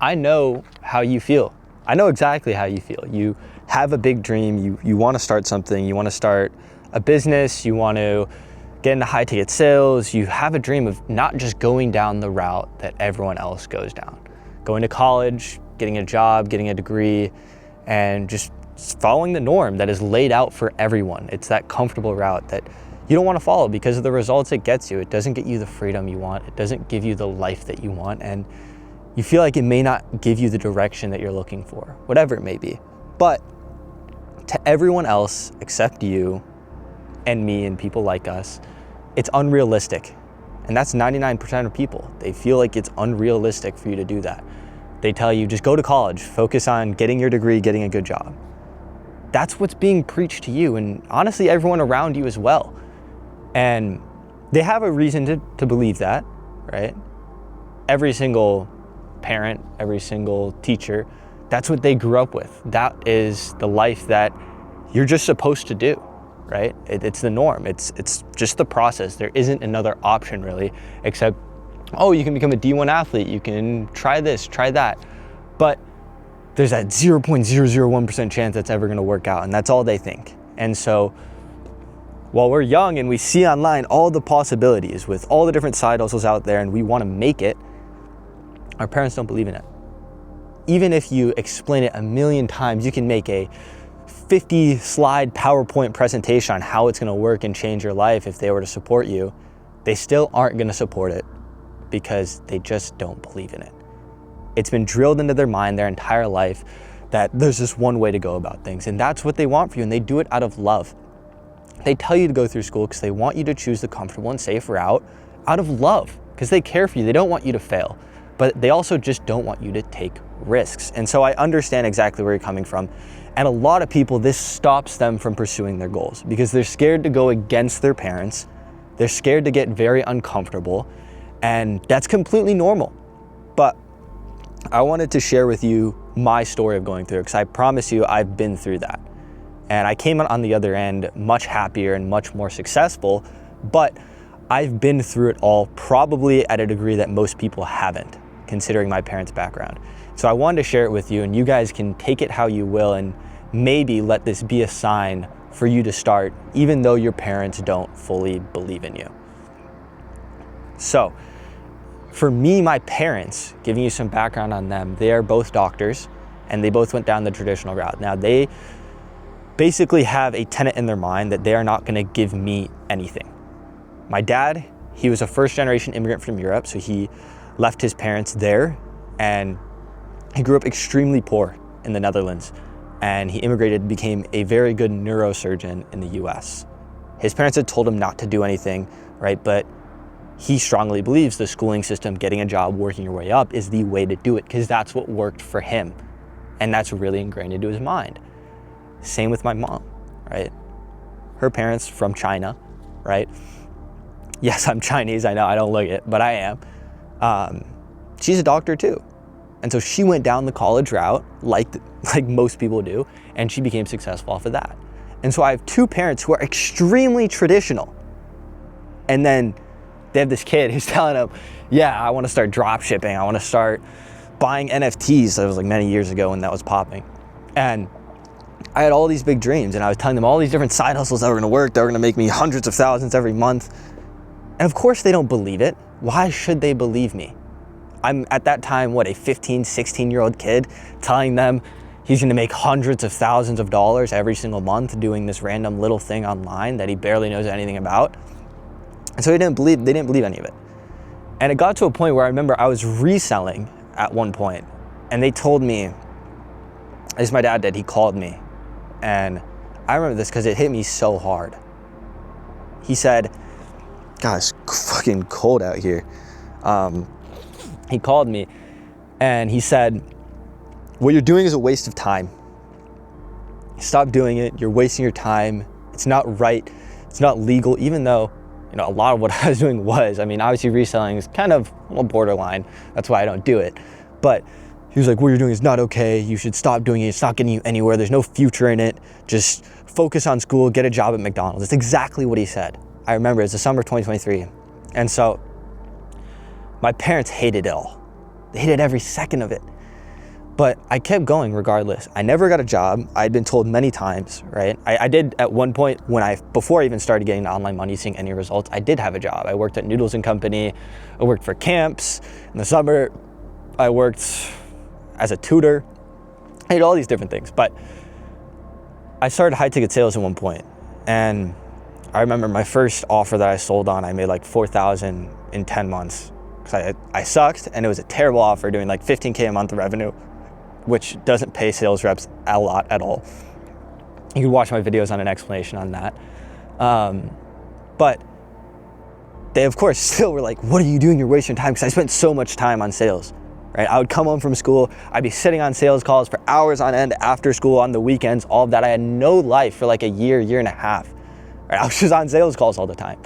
I know how you feel. I know exactly how you feel. You have a big dream, you want to start something, you want to start a business, you want to get into high ticket sales, you have a dream of not just going down the route that everyone else goes down. Going to college, getting a job, getting a degree, and just following the norm that is laid out for everyone. It's that comfortable route that you don't want to follow because of the results it gets you. It doesn't get you the freedom you want. It doesn't give you the life that you want. And you feel like it may not give you the direction that you're looking for, whatever it may be. But to everyone else except you and me and people like us, it's unrealistic. And that's 99% of people. They feel like it's unrealistic for you to do that. They tell you, just go to college, focus on getting your degree, getting a good job. That's what's being preached to you, and honestly, everyone around you as well. And they have a reason to believe that, right? Every single parent, every single teacher, that's what they grew up with. That is the life that you're just supposed to do, right? It's the norm. It's just the process. There isn't another option really, except, oh, you can become a D1 athlete. You can try this, try that. But there's that 0.001% chance that's ever gonna work out, and that's all they think. And so while we're young and we see online all the possibilities with all the different side hustles out there and we wanna make it, our parents don't believe in it. Even if you explain it a million times, you can make a 50 slide PowerPoint presentation on how it's gonna work and change your life if they were to support you, they still aren't gonna support it because they just don't believe in it. It's been drilled into their mind their entire life that there's just one way to go about things, and that's what they want for you, and they do it out of love. They tell you to go through school because they want you to choose the comfortable and safe route out of love, because they care for you. They don't want you to fail, but they also just don't want you to take risks. And so I understand exactly where you're coming from. And a lot of people, this stops them from pursuing their goals because they're scared to go against their parents. They're scared to get very uncomfortable, and that's completely normal. But I wanted to share with you my story of going through it because I promise you I've been through that. And I came out on the other end much happier and much more successful, but I've been through it all probably at a degree that most people haven't, considering my parents' background. So I wanted to share it with you, and you guys can take it how you will and maybe let this be a sign for you to start, even though your parents don't fully believe in you. So for me, my parents, giving you some background on them, they are both doctors and they both went down the traditional route. Now they basically have a tenet in their mind that they are not gonna give me anything. My dad, he was a first generation immigrant from Europe, so he left his parents there and he grew up extremely poor in the Netherlands, and he immigrated, became a very good neurosurgeon in the US. His parents had told him not to do anything, right? But he strongly believes the schooling system, getting a job, working your way up is the way to do it because that's what worked for him. And that's really ingrained into his mind. Same with my mom, right? Her parents from China, right? Yes, I'm Chinese, I know, I don't look it, but I am. She's a doctor too. And so she went down the college route like most people do, and she became successful off of that. And so I have two parents who are extremely traditional. And then they have this kid who's telling them, yeah, I want to start drop shipping. I want to start buying NFTs. That was like many years ago when that was popping. And I had all these big dreams, and I was telling them all these different side hustles that were going to work, that were going to make me hundreds of thousands every month. And of course they don't believe it. Why should they believe me? I'm at that time, a 15, 16-year-old kid telling them he's gonna make hundreds of thousands of dollars every single month doing this random little thing online that he barely knows anything about. And so they didn't believe any of it. And it got to a point where I remember I was reselling at one point, and they told me, as my dad did, he called me. And I remember this because it hit me so hard. He said, God, it's fucking cold out here. He called me and he said, what you're doing is a waste of time. Stop doing it. You're wasting your time. It's not right. It's not legal, even though, a lot of what I was doing was. I mean, obviously reselling is kind of a borderline. That's why I don't do it. But he was like, what you're doing is not okay. You should stop doing it. It's not getting you anywhere. There's no future in it. Just focus on school, get a job at McDonald's. That's exactly what he said. I remember it's the summer of 2023. And so my parents hated it all. They hated every second of it. But I kept going regardless. I never got a job. I'd been told many times, right? I did at one point before I even started getting the online money, seeing any results, I did have a job. I worked at Noodles & Company. I worked for camps in the summer. I worked as a tutor. I did all these different things. But I started high ticket sales at one point. And I remember my first offer that I sold on, I made like $4,000 in 10 months. Because I sucked, and it was a terrible offer, doing like $15K a month of revenue, which doesn't pay sales reps a lot at all. You can watch my videos on an explanation on that. But they, of course, still were like, what are you doing? You're wasting time. Because I spent so much time on sales, right? I would come home from school. I'd be sitting on sales calls for hours on end after school, on the weekends, all of that. I had no life for like a year and a half, right? I was just on sales calls all the time.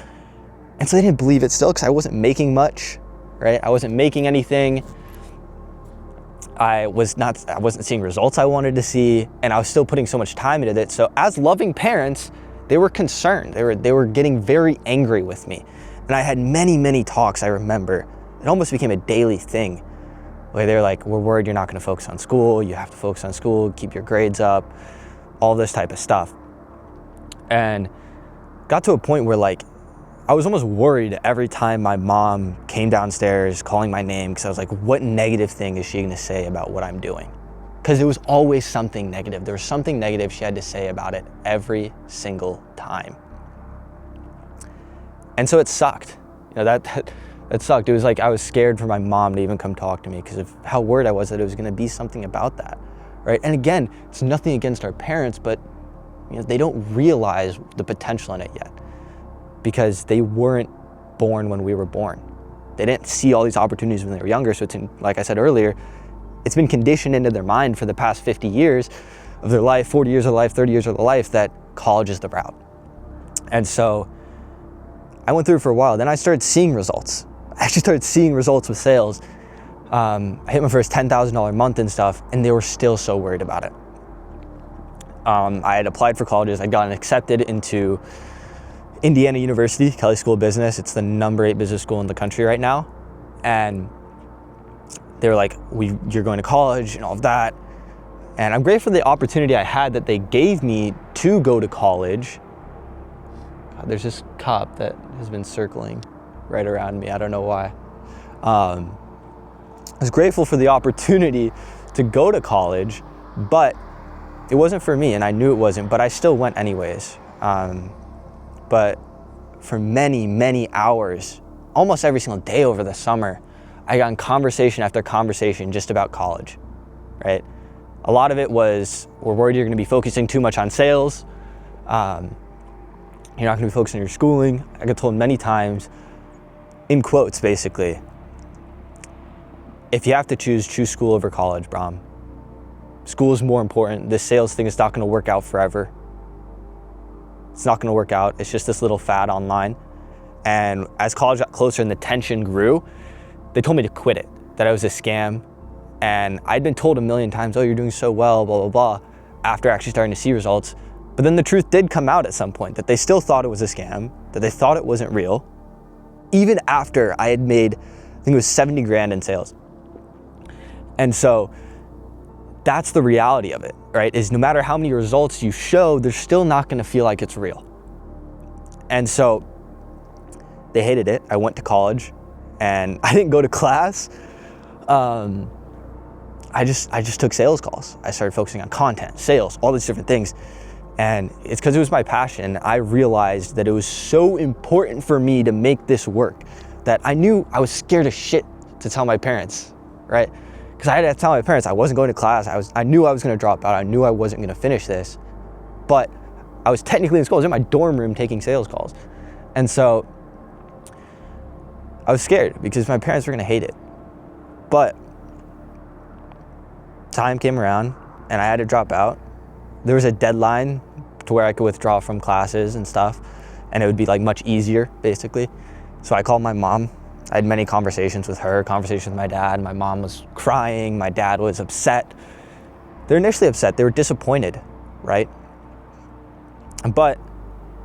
And so they didn't believe it still because I wasn't making much, right? I wasn't making anything. I wasn't seeing results I wanted to see, and I was still putting so much time into it. So as loving parents, they were concerned. They were getting very angry with me. And I had many talks, I remember. It almost became a daily thing where they're like, we're worried you're not gonna focus on school. You have to focus on school, keep your grades up, all this type of stuff. And got to a point where like, I was almost worried every time my mom came downstairs calling my name, because I was like, what negative thing is she gonna say about what I'm doing? Because it was always something negative. There was something negative she had to say about it every single time. And so it sucked. You know, that sucked. It was like I was scared for my mom to even come talk to me because of how worried I was that it was gonna be something about that, right? And again, it's nothing against our parents, but you know, they don't realize the potential in it yet, because they weren't born when we were born. They didn't see all these opportunities when they were younger. So like I said earlier, it's been conditioned into their mind for the past 50 years of their life, 40 years of life, 30 years of their life, that college is the route. And so I went through it for a while. Then I started seeing results. I actually started seeing results with sales. I hit my first $10,000 a month and stuff, and they were still so worried about it. I had applied for colleges. I'd gotten accepted into Indiana University, Kelley School of Business. It's the number 8 business school in the country right now. And they were like, you're going to college and all of that. And I'm grateful for the opportunity I had that they gave me to go to college. God, there's this cop that has been circling right around me. I don't know why. I was grateful for the opportunity to go to college, but it wasn't for me, and I knew it wasn't, but I still went anyways. But for many hours, almost every single day over the summer, I got in conversation after conversation just about college, right? A lot of it was, we're worried you're gonna be focusing too much on sales. You're not gonna be focusing on your schooling. I got told many times, in quotes basically, if you have to choose school over college, Brahm. School is more important. This sales thing is not gonna work out forever. It's not gonna work out. It's just this little fad online. And as college got closer and the tension grew, they told me to quit it, that it was a scam. And I'd been told a million times, oh, you're doing so well, blah, blah, blah, after actually starting to see results. But then the truth did come out at some point, that they still thought it was a scam, that they thought it wasn't real, even after I had made, I think it was 70 grand in sales. And so that's the reality of it, right? Is no matter how many results you show, they're still not gonna feel like it's real. And so they hated it. I went to college and I didn't go to class. I just took sales calls. I started focusing on content, sales, all these different things. And it's because it was my passion. I realized that it was so important for me to make this work that I knew I was scared as shit to tell my parents, right? Because I had to tell my parents I wasn't going to class. I knew I was gonna drop out. I knew I wasn't gonna finish this, but I was technically in school. I was in my dorm room taking sales calls. And so I was scared because my parents were gonna hate it. But time came around and I had to drop out. There was a deadline to where I could withdraw from classes and stuff, and it would be like much easier, basically. So I called my mom. I had many conversations with her, conversations with my dad. My mom was crying, my dad was upset. They're initially upset, they were disappointed, right? But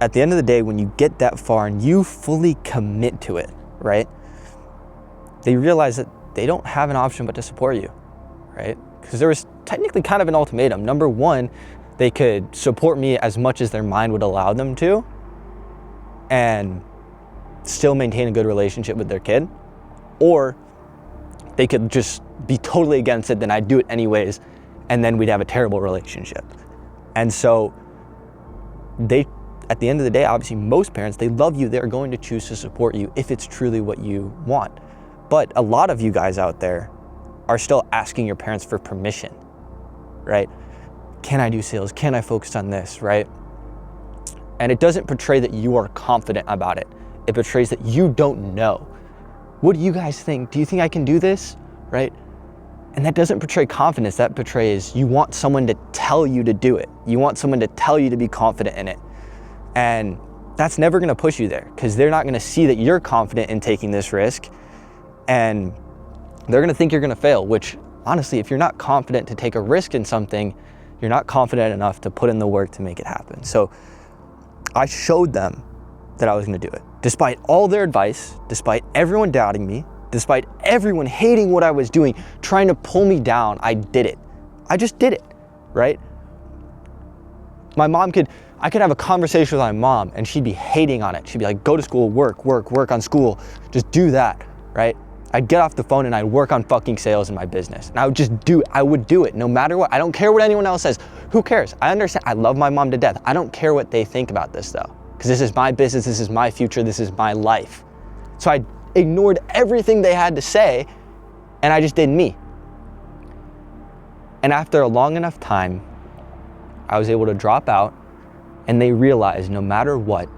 at the end of the day, when you get that far and you fully commit to it, right? They realize that they don't have an option but to support you, right? Because there was technically kind of an ultimatum. Number one, they could support me as much as their mind would allow them to and still maintain a good relationship with their kid, or they could just be totally against it, then I'd do it anyways, and then we'd have a terrible relationship. And so they, at the end of the day, obviously most parents, they love you, they're going to choose to support you if it's truly what you want. But a lot of you guys out there are still asking your parents for permission, right? Can I do sales? Can I focus on this, right? And it doesn't portray that you are confident about it. It portrays that you don't know. What do you guys think? Do you think I can do this, right? And that doesn't portray confidence. That portrays you want someone to tell you to do it. You want someone to tell you to be confident in it. And that's never gonna push you there, because they're not gonna see that you're confident in taking this risk, and they're gonna think you're gonna fail, which honestly, if you're not confident to take a risk in something, you're not confident enough to put in the work to make it happen. So I showed them that I was gonna do it. Despite all their advice, despite everyone doubting me, despite everyone hating what I was doing, trying to pull me down, I did it. I just did it, right? I could have a conversation with my mom and she'd be hating on it. She'd be like, go to school, work on school, just do that, right? I'd get off the phone and I'd work on fucking sales in my business. And I would just do it. I would do it no matter what. I don't care what anyone else says. Who cares? I understand. I love my mom to death. I don't care what they think about this though, because this is my business, this is my future, this is my life. So I ignored everything they had to say and I just did me. And after a long enough time, I was able to drop out, and they realized no matter what,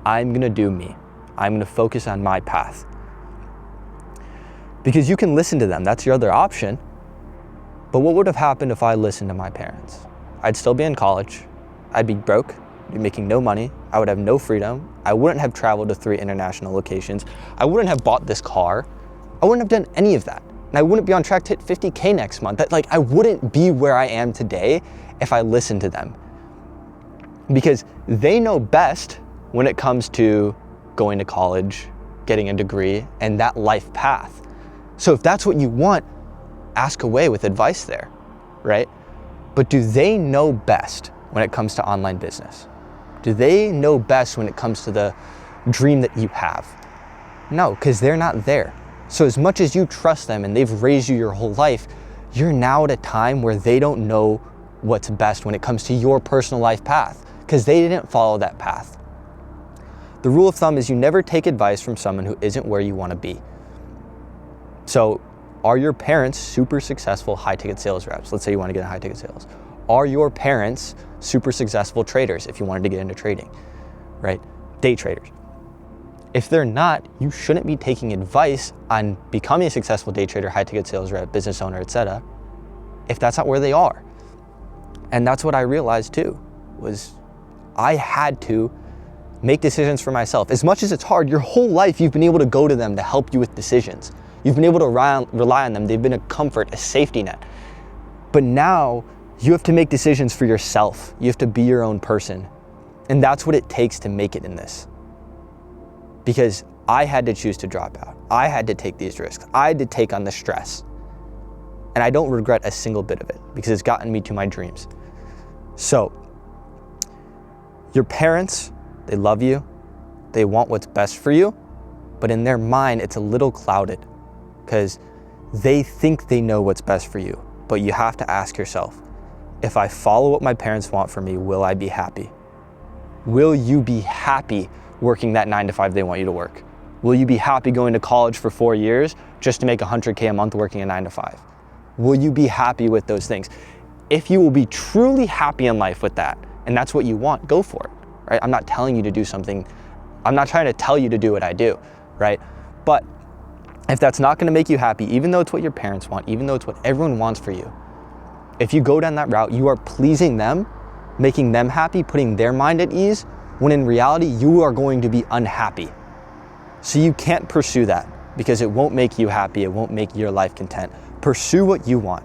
I'm gonna do me. I'm gonna focus on my path. Because you can listen to them, that's your other option. But what would have happened if I listened to my parents? I'd still be in college, I'd be broke, I'd be making no money, I would have no freedom, I wouldn't have traveled to 3 international locations, I wouldn't have bought this car, I wouldn't have done any of that. And I wouldn't be on track to hit 50K next month. I wouldn't be where I am today if I listened to them. Because they know best when it comes to going to college, getting a degree, and that life path. So if that's what you want, ask away with advice there, right? But do they know best when it comes to online business? Do they know best when it comes to the dream that you have? No, because they're not there. So as much as you trust them and they've raised you your whole life, you're now at a time where they don't know what's best when it comes to your personal life path, because they didn't follow that path. The rule of thumb is you never take advice from someone who isn't where you want to be. So are your parents super successful high-ticket sales reps? Let's say you want to get into high-ticket sales. Are your parents super successful traders if you wanted to get into trading, right? Day traders. If they're not, you shouldn't be taking advice on becoming a successful day trader, high-ticket sales rep, business owner, etc., if that's not where they are. And that's what I realized too, was I had to make decisions for myself. As much as it's hard, your whole life you've been able to go to them to help you with decisions. You've been able to rely on them. They've been a comfort, a safety net. But now you have to make decisions for yourself. You have to be your own person. And that's what it takes to make it in this. Because I had to choose to drop out. I had to take these risks. I had to take on the stress. And I don't regret a single bit of it because it's gotten me to my dreams. So, your parents, they love you. They want what's best for you. But in their mind, it's a little clouded because they think they know what's best for you. But you have to ask yourself, if I follow what my parents want for me, will I be happy? Will you be happy working that 9 to 5 they want you to work? Will you be happy going to college for 4 years just to make $100K a month working a 9 to 5? Will you be happy with those things? If you will be truly happy in life with that, and that's what you want, go for it, right? I'm not telling you to do something. I'm not trying to tell you to do what I do, right? But if that's not gonna make you happy, even though it's what your parents want, even though it's what everyone wants for you, if you go down that route, you are pleasing them, making them happy, putting their mind at ease, when in reality, you are going to be unhappy. So you can't pursue that because it won't make you happy. It won't make your life content. Pursue what you want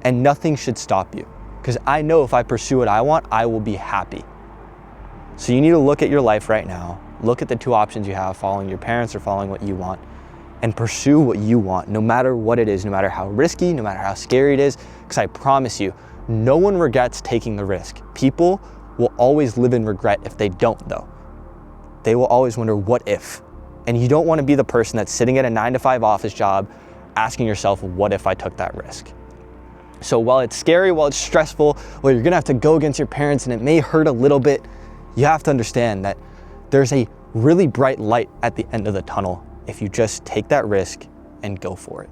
and nothing should stop you, because I know if I pursue what I want, I will be happy. So you need to look at your life right now, look at the 2 options you have, following your parents or following what you want, and pursue what you want, no matter what it is, no matter how risky, no matter how scary it is, because I promise you, no one regrets taking the risk. People will always live in regret if they don't though. They will always wonder, what if? And you don't want to be the person that's sitting at a 9-to-5 office job asking yourself, what if I took that risk? So while it's scary, while it's stressful, while you're gonna have to go against your parents and it may hurt a little bit, you have to understand that there's a really bright light at the end of the tunnel if you just take that risk and go for it.